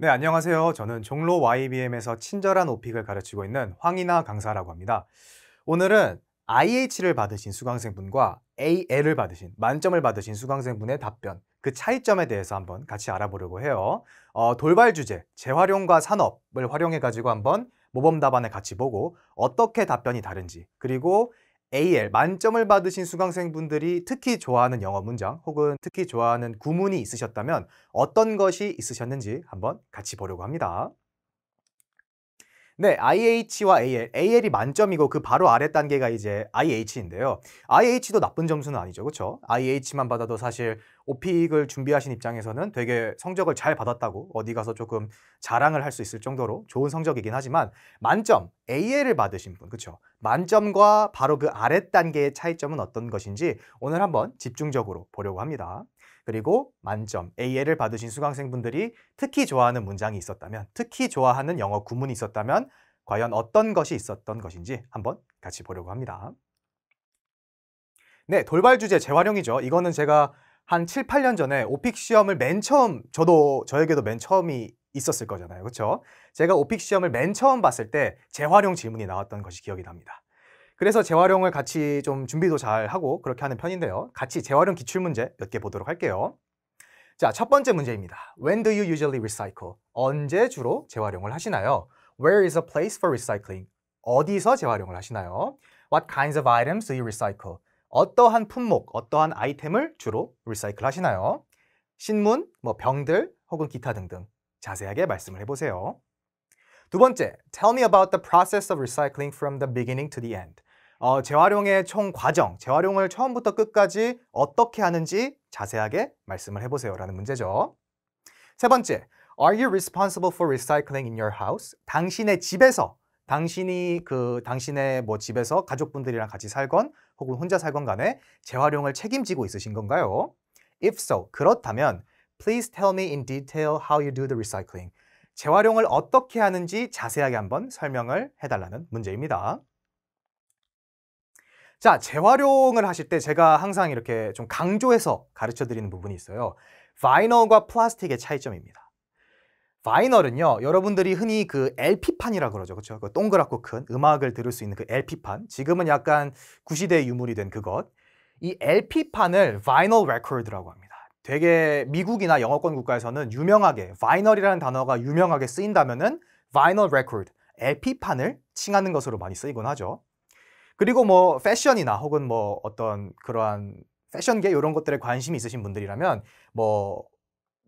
네, 안녕하세요. 저는 종로 YBM에서 친절한 오픽을 가르치고 있는 황이나 강사라고 합니다. 오늘은 IH를 받으신 수강생분과 AL을 받으신, 만점을 받으신 수강생분의 답변, 그 차이점에 대해서 한번 같이 알아보려고 해요. 돌발 주제, 재활용과 산업을 활용해가지고 한번 모범 답안을 같이 보고 어떻게 답변이 다른지, 그리고 AL, 만점을 받으신 수강생분들이 특히 좋아하는 영어 문장 혹은 특히 좋아하는 구문이 있으셨다면 어떤 것이 있으셨는지 한번 같이 보려고 합니다. 네, IH와 AL, AL이 만점이고 그 바로 아래 단계가 이제 IH인데요. IH도 나쁜 점수는 아니죠, 그렇죠? IH만 받아도 사실 오픽을 준비하신 입장에서는 되게 성적을 잘 받았다고 어디 가서 조금 자랑을 할 수 있을 정도로 좋은 성적이긴 하지만 만점, AL을 받으신 분, 그렇죠? 만점과 바로 그 아래 단계의 차이점은 어떤 것인지 오늘 한번 집중적으로 보려고 합니다. 그리고 만점, AL을 받으신 수강생분들이 특히 좋아하는 문장이 있었다면, 특히 좋아하는 영어 구문이 있었다면 과연 어떤 것이 있었던 것인지 한번 같이 보려고 합니다. 네, 돌발 주제 재활용이죠. 이거는 제가 한 7, 8년 전에 오픽 시험을 맨 처음, 저에게도 맨 처음이 있었을 거잖아요. 그렇죠? 제가 오픽 시험을 맨 처음 봤을 때 재활용 질문이 나왔던 것이 기억이 납니다. 그래서 재활용을 같이 좀 준비도 잘 하고 그렇게 하는 편인데요. 같이 재활용 기출문제 몇 개 보도록 할게요. 자, 첫 번째 문제입니다. When do you usually recycle? 언제 주로 재활용을 하시나요? Where is a place for recycling? 어디서 재활용을 하시나요? What kinds of items do you recycle? 어떠한 품목, 어떠한 아이템을 주로 리사이클 하시나요? 신문, 병들 혹은 기타 등등 자세하게 말씀을 해보세요. 두 번째, Tell me about the process of recycling from the beginning to the end. 재활용의 총 과정, 재활용을 처음부터 끝까지 어떻게 하는지 자세하게 말씀을 해보세요 라는 문제죠. 세 번째, Are you responsible for recycling in your house? 당신의 집에서, 당신의 집에서 가족분들이랑 같이 살건 혹은 혼자 살건 간에 재활용을 책임지고 있으신 건가요? If so, 그렇다면 Please tell me in detail how you do the recycling. 재활용을 어떻게 하는지 자세하게 한번 설명을 해달라는 문제입니다. 자, 재활용을 하실 때 제가 항상 이렇게 좀 강조해서 가르쳐 드리는 부분이 있어요. 바이널과 플라스틱의 차이점입니다. 바이널은요, 여러분들이 흔히 그 LP판이라 그러죠. 그렇죠? 그 동그랗고 큰 음악을 들을 수 있는 그 LP판. 지금은 약간 구시대의 유물이 된 그것. 이 LP판을 바이널 레코드라고 합니다. 되게 미국이나 영어권 국가에서는 유명하게 바이널이라는 단어가 유명하게 쓰인다면은 바이널 레코드, LP판을 칭하는 것으로 많이 쓰이곤 하죠. 그리고 패션이나 혹은 어떤 그러한 패션계 이런 것들에 관심이 있으신 분들이라면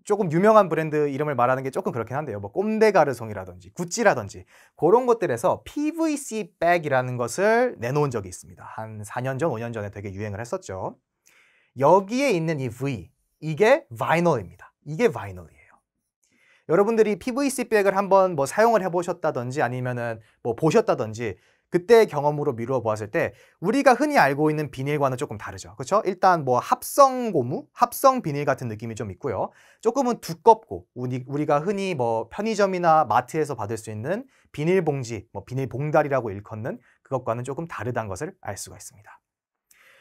조금 유명한 브랜드 이름을 말하는 게 조금 그렇긴 한데요. 꼼데가르송이라든지 구찌라든지 그런 것들에서 PVC 백이라는 것을 내놓은 적이 있습니다. 한 4년 전, 5년 전에 되게 유행을 했었죠. 여기에 있는 이 V, 이게 바이널입니다. 이게 바이널이에요. 여러분들이 PVC 백을 한번 사용을 해보셨다든지 아니면은 보셨다든지 그때 경험으로 미루어 보았을 때 우리가 흔히 알고 있는 비닐과는 조금 다르죠. 그렇죠? 일단 합성 고무, 합성 비닐 같은 느낌이 좀 있고요. 조금은 두껍고 우리가 흔히 편의점이나 마트에서 받을 수 있는 비닐봉지, 비닐봉다리라고 일컫는 그것과는 조금 다르다는 것을 알 수가 있습니다.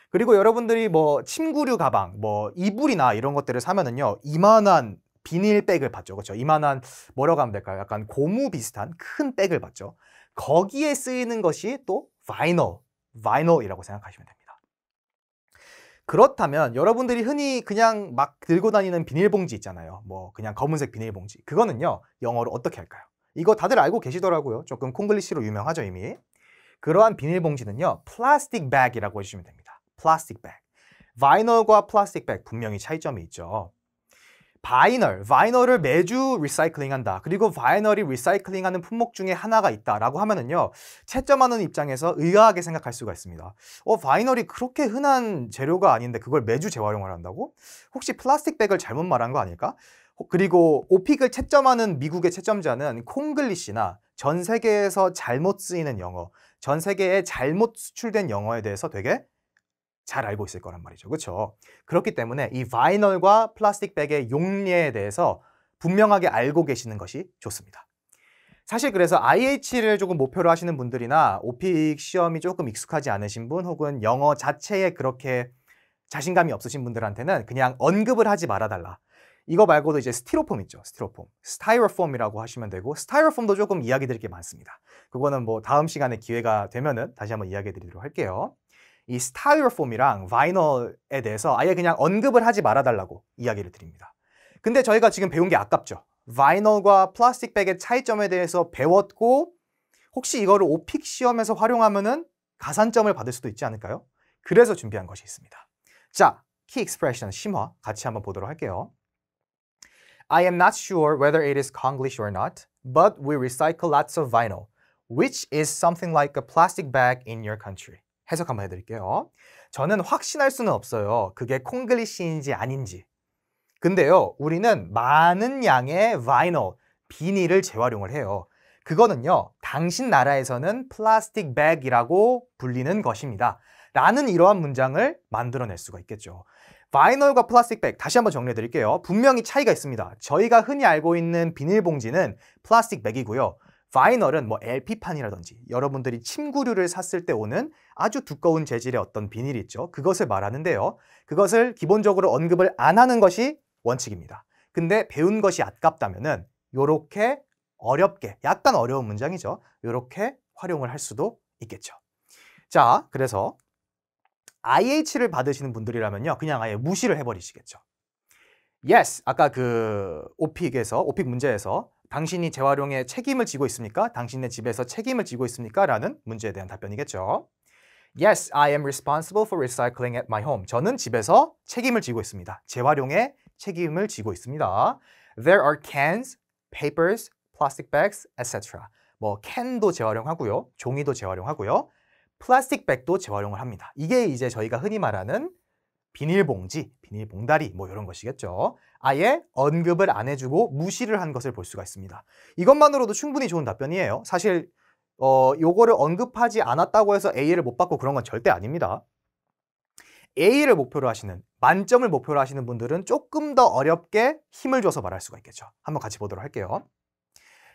그리고 여러분들이 침구류 가방, 이불이나 이런 것들을 사면은요, 이만한 비닐백을 받죠. 그렇죠? 이만한 뭐라고 하면 될까요? 약간 고무 비슷한 큰 백을 받죠. 거기에 쓰이는 것이 또 바이널이라고 생각하시면 됩니다. 그렇다면 여러분들이 흔히 그냥 막 들고 다니는 비닐봉지 있잖아요. 그냥 검은색 비닐봉지. 그거는요, 영어로 어떻게 할까요? 이거 다들 알고 계시더라고요. 조금 콩글리시로 유명하죠, 이미. 그러한 비닐봉지는요, 플라스틱 백이라고 해주시면 됩니다. 플라스틱 백. 바이널과 플라스틱 백 분명히 차이점이 있죠. 바이널을 매주 리사이클링한다. 그리고 바이널이 리사이클링하는 품목 중에 하나가 있다라고 하면은요, 채점하는 입장에서 의아하게 생각할 수가 있습니다. 바이널이 그렇게 흔한 재료가 아닌데 그걸 매주 재활용을 한다고? 혹시 플라스틱 백을 잘못 말한 거 아닐까? 그리고 오픽을 채점하는 미국의 채점자는 콩글리시나 전 세계에서 잘못 쓰이는 영어, 전 세계에 잘못 수출된 영어에 대해서 되게 잘 알고 있을 거란 말이죠. 그렇죠? 그렇기 때문에 이 바이널과 플라스틱 백의 용례에 대해서 분명하게 알고 계시는 것이 좋습니다. 사실 그래서 IH를 조금 목표로 하시는 분들이나 오픽 시험이 조금 익숙하지 않으신 분 혹은 영어 자체에 그렇게 자신감이 없으신 분들한테는 그냥 언급을 하지 말아달라. 이거 말고도 이제 스티로폼 있죠. 스티로폼. 스타이로폼이라고 하시면 되고 스타이로폼도 조금 이야기 드릴 게 많습니다. 그거는 뭐 다음 시간에 기회가 되면은 다시 한번 이야기 드리도록 할게요. 이 스타이로폼이랑 바이널에 대해서 아예 그냥 언급을 하지 말아달라고 이야기를 드립니다. 근데 저희가 지금 배운 게 아깝죠. 바이널과 플라스틱 백의 차이점에 대해서 배웠고 혹시 이거를 오픽 시험에서 활용하면은 가산점을 받을 수도 있지 않을까요? 그래서 준비한 것이 있습니다. 자, 키 익스프레션 심화 같이 한번 보도록 할게요. I am not sure whether it is Konglish or not, but we recycle lots of vinyl, which is something like a plastic bag in your country. 해석 한번 해드릴게요. 저는 확신할 수는 없어요. 그게 콩글리시인지 아닌지. 근데요, 우리는 많은 양의 vinyl, 비닐을 재활용을 해요. 그거는요, 당신 나라에서는 플라스틱 백이라고 불리는 것입니다. 라는 이러한 문장을 만들어낼 수가 있겠죠. 바이널과 플라스틱 백, 다시 한번 정리해 드릴게요. 분명히 차이가 있습니다. 저희가 흔히 알고 있는 비닐봉지는 플라스틱 백이고요. 바이널은 뭐 LP판이라든지 여러분들이 침구류를 샀을 때 오는 아주 두꺼운 재질의 어떤 비닐이 있죠. 그것을 말하는데요. 그것을 기본적으로 언급을 안 하는 것이 원칙입니다. 근데 배운 것이 아깝다면은 요렇게 어렵게, 약간 어려운 문장이죠. 요렇게 활용을 할 수도 있겠죠. 자, 그래서 IH를 받으시는 분들이라면요. 그냥 아예 무시를 해버리시겠죠. Yes, 아까 그 오픽 문제에서 당신이 재활용에 책임을 지고 있습니까? 당신의 집에서 책임을 지고 있습니까? 라는 문제에 대한 답변이겠죠. Yes, I am responsible for recycling at my home. 저는 집에서 책임을 지고 있습니다. 재활용에 책임을 지고 있습니다. There are cans, papers, plastic bags, etc. 뭐 캔도 재활용하고요. 종이도 재활용하고요. 플라스틱 백도 재활용을 합니다. 이게 이제 저희가 흔히 말하는 비닐봉지, 비닐봉다리 뭐 이런 것이겠죠. 아예 언급을 안 해주고 무시를 한 것을 볼 수가 있습니다. 이것만으로도 충분히 좋은 답변이에요. 사실 요거를 언급하지 않았다고 해서 A를 못 받고 그런 건 절대 아닙니다. A를 목표로 하시는, 만점을 목표로 하시는 분들은 조금 더 어렵게 힘을 줘서 말할 수가 있겠죠. 한번 같이 보도록 할게요.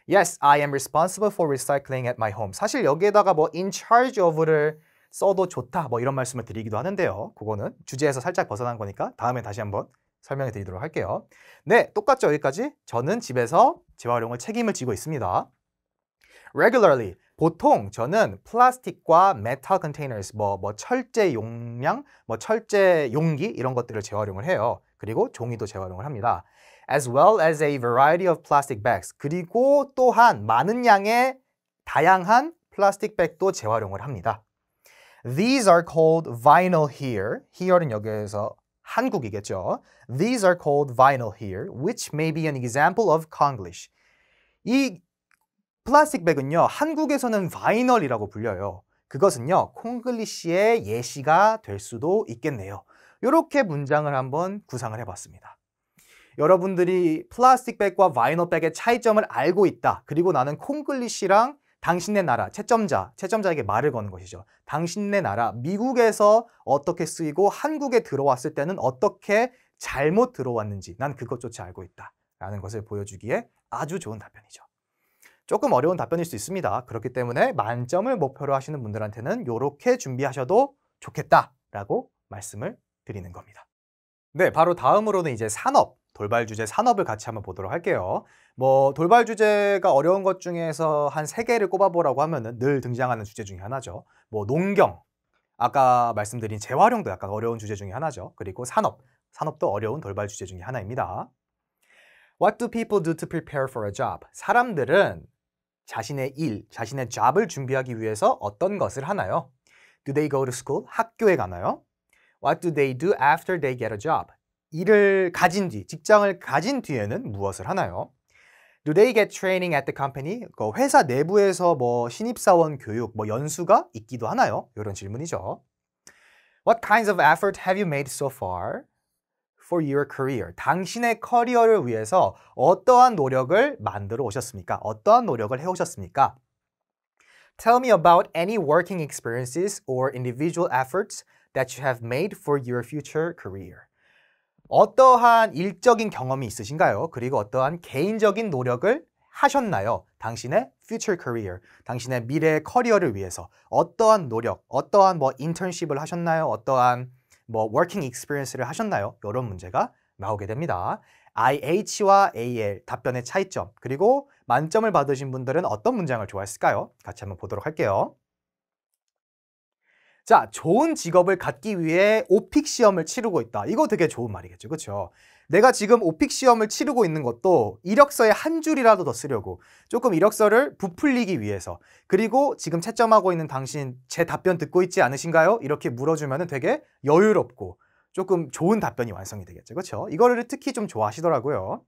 Yes, I am responsible for recycling at my home. 사실 여기에다가 뭐 in charge of를 써도 좋다 뭐 이런 말씀을 드리기도 하는데요. 그거는 주제에서 살짝 벗어난 거니까 다음에 다시 한번 설명해 드리도록 할게요. 네, 똑같죠 여기까지? 저는 집에서 재활용을 책임을 지고 있습니다. Regularly, 보통 저는 플라스틱과 metal containers, 뭐 철제 용량, 뭐 철제 용기 이런 것들을 재활용을 해요. 그리고 종이도 재활용을 합니다. As well as a variety of plastic bags. 그리고 또한 많은 양의 다양한 플라스틱 백도 재활용을 합니다. These are called vinyl here. here는 여기에서 한국이겠죠. These are called vinyl here, which may be an example of Konglish. 이 플라스틱 백은요, 한국에서는 바이널이라고 불려요. 그것은요, 콩글리시의 예시가 될 수도 있겠네요. 이렇게 문장을 한번 구상을 해봤습니다. 여러분들이 플라스틱 백과 바이널 백의 차이점을 알고 있다. 그리고 나는 콩글리시랑 당신네 나라, 채점자에게 말을 거는 것이죠. 당신네 나라, 미국에서 어떻게 쓰이고 한국에 들어왔을 때는 어떻게 잘못 들어왔는지 난 그것조차 알고 있다. 라는 것을 보여주기에 아주 좋은 답변이죠. 조금 어려운 답변일 수 있습니다. 그렇기 때문에 만점을 목표로 하시는 분들한테는 이렇게 준비하셔도 좋겠다라고 말씀을 드리는 겁니다. 네, 바로 다음으로는 이제 산업, 돌발 주제 산업을 같이 한번 보도록 할게요. 뭐 돌발 주제가 어려운 것 중에서 한 3개를 꼽아보라고 하면은 늘 등장하는 주제 중에 하나죠. 뭐 농경, 아까 말씀드린 재활용도 약간 어려운 주제 중에 하나죠. 그리고 산업도 어려운 돌발 주제 중에 하나입니다. What do people do to prepare for a job? 사람들은 자신의 일, 자신의 job을 준비하기 위해서 어떤 것을 하나요? Do they go to school? 학교에 가나요? What do they do after they get a job? 일을 가진 뒤, 직장을 가진 뒤에는 무엇을 하나요? Do they get training at the company? 회사 내부에서 뭐 신입사원 교육, 뭐 연수가 있기도 하나요? 이런 질문이죠. What kinds of effort have you made so far for your career? 당신의 커리어를 위해서 어떠한 노력을 만들어 오셨습니까? 어떠한 노력을 해오셨습니까? Tell me about any working experiences or individual efforts that you have made for your future career. 어떠한 일적인 경험이 있으신가요? 그리고 어떠한 개인적인 노력을 하셨나요? 당신의 future career, 당신의 미래 커리어를 위해서 어떠한 노력, 어떠한 뭐 internship을 하셨나요? 어떠한 뭐 working experience를 하셨나요? 이런 문제가 나오게 됩니다. IH와 AL 답변의 차이점, 그리고 만점을 받으신 분들은 어떤 문장을 좋아했을까요? 같이 한번 보도록 할게요. 자, 좋은 직업을 갖기 위해 오픽 시험을 치르고 있다. 이거 되게 좋은 말이겠죠. 그렇죠? 내가 지금 오픽 시험을 치르고 있는 것도 이력서에 한 줄이라도 더 쓰려고, 조금 이력서를 부풀리기 위해서, 그리고 지금 채점하고 있는 당신 제 답변 듣고 있지 않으신가요? 이렇게 물어주면 되게 여유롭고 조금 좋은 답변이 완성이 되겠죠. 그렇죠? 이거를 특히 좀 좋아하시더라고요.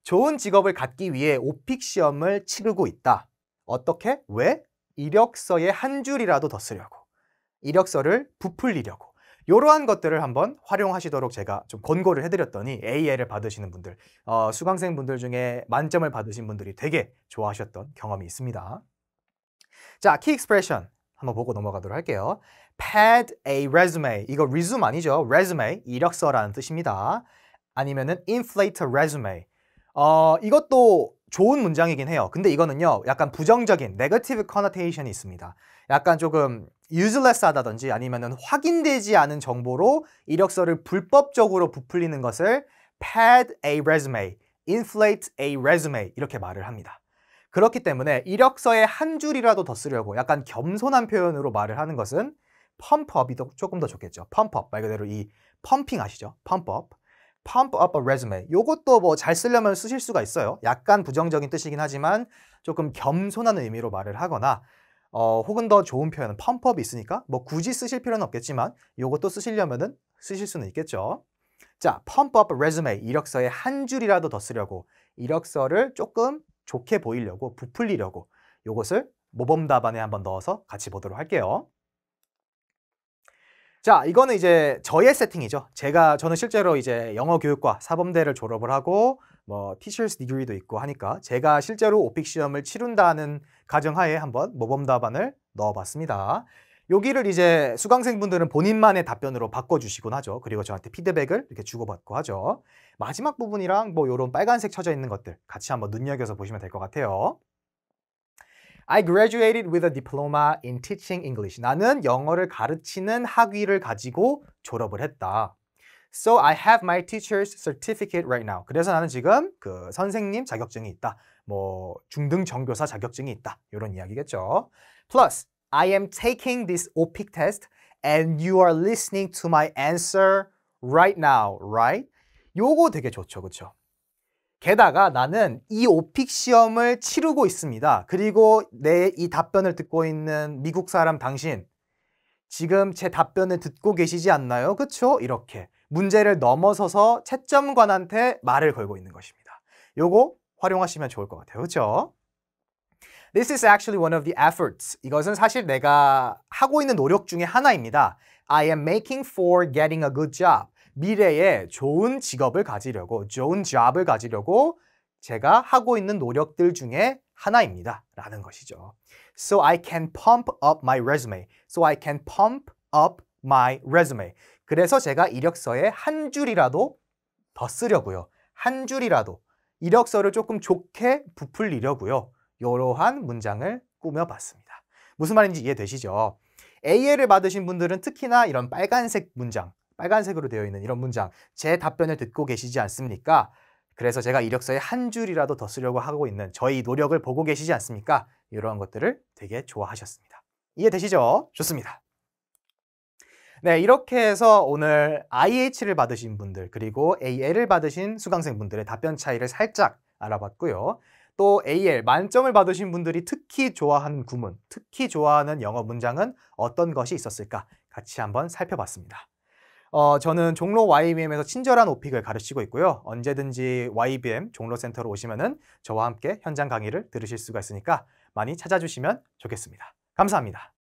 좋은 직업을 갖기 위해 오픽 시험을 치르고 있다. 어떻게? 왜? 이력서에 한 줄이라도 더 쓰려고. 이력서를 부풀리려고. 이러한 것들을 한번 활용하시도록 제가 좀 권고를 해드렸더니 AL을 받으시는 분들, 수강생분들 중에 만점을 받으신 분들이 되게 좋아하셨던 경험이 있습니다. 자, 키 익스프레션 한번 보고 넘어가도록 할게요. Pad a resume. 이거 resume 아니죠. resume, 이력서라는 뜻입니다. 아니면은 inflate a resume. 이것도 좋은 문장이긴 해요. 근데 이거는요, 약간 부정적인 negative connotation이 있습니다. 약간 조금 useless하다든지 아니면은 확인되지 않은 정보로 이력서를 불법적으로 부풀리는 것을 pad a resume, inflate a resume 이렇게 말을 합니다. 그렇기 때문에 이력서에 한 줄이라도 더 쓰려고 약간 겸손한 표현으로 말을 하는 것은 pump up이 조금 더 좋겠죠. pump up, 말 그대로 이 펌핑 아시죠? pump up. pump up a resume. 요것도 뭐 잘 쓰려면 쓰실 수가 있어요. 약간 부정적인 뜻이긴 하지만 조금 겸손한 의미로 말을 하거나 혹은 더 좋은 표현은 pump up이 있으니까 뭐 굳이 쓰실 필요는 없겠지만 요것도 쓰시려면은 쓰실 수는 있겠죠. 자, pump up a resume. 이력서에 한 줄이라도 더 쓰려고, 이력서를 조금 좋게 보이려고, 부풀리려고, 요것을 모범 답안에 한번 넣어서 같이 보도록 할게요. 자, 이거는 이제 저의 세팅이죠. 저는 실제로 이제 영어 교육과 사범대를 졸업을 하고 뭐 티처스 디그리도 있고 하니까 제가 실제로 오픽 시험을 치른다는 가정하에 한번 모범 답안을 넣어봤습니다. 여기를 이제 수강생분들은 본인만의 답변으로 바꿔주시곤 하죠. 그리고 저한테 피드백을 이렇게 주고받고 하죠. 마지막 부분이랑 뭐 이런 빨간색 쳐져 있는 것들 같이 한번 눈여겨서 보시면 될 것 같아요. I graduated with a diploma in teaching English. 나는 영어를 가르치는 학위를 가지고 졸업을 했다. So I have my teacher's certificate right now. 그래서 나는 지금 그 선생님 자격증이 있다. 뭐 중등 정교사 자격증이 있다. 이런 이야기겠죠. Plus, I am taking this OPIC test and you are listening to my answer right now, right? 요거 되게 좋죠, 그렇죠? 게다가 나는 이 오픽 시험을 치르고 있습니다. 그리고 내 이 답변을 듣고 있는 미국 사람 당신, 지금 제 답변을 듣고 계시지 않나요? 그쵸? 이렇게 문제를 넘어서서 채점관한테 말을 걸고 있는 것입니다. 요거 활용하시면 좋을 것 같아요. 그쵸? This is actually one of the efforts. 이것은 사실 내가 하고 있는 노력 중에 하나입니다. I am making for getting a good job. 미래에 좋은 직업을 가지려고, 좋은 job을 가지려고 제가 하고 있는 노력들 중에 하나입니다. 라는 것이죠. So I can pump up my resume. So I can pump up my resume. 그래서 제가 이력서에 한 줄이라도 더 쓰려고요. 한 줄이라도 이력서를 조금 좋게 부풀리려고요. 이러한 문장을 꾸며봤습니다. 무슨 말인지 이해되시죠? AL을 받으신 분들은 특히나 이런 빨간색 문장, 빨간색으로 되어 있는 이런 문장, 제 답변을 듣고 계시지 않습니까? 그래서 제가 이력서에 한 줄이라도 더 쓰려고 하고 있는 저희 노력을 보고 계시지 않습니까? 이러한 것들을 되게 좋아하셨습니다. 이해되시죠? 좋습니다. 네, 이렇게 해서 오늘 IH를 받으신 분들 그리고 AL을 받으신 수강생분들의 답변 차이를 살짝 알아봤고요. 또 AL 만점을 받으신 분들이 특히 좋아하는 구문, 특히 좋아하는 영어 문장은 어떤 것이 있었을까? 같이 한번 살펴봤습니다. 저는 종로 YBM에서 친절한 오픽을 가르치고 있고요. 언제든지 YBM 종로센터로 오시면은 저와 함께 현장 강의를 들으실 수가 있으니까 많이 찾아주시면 좋겠습니다. 감사합니다.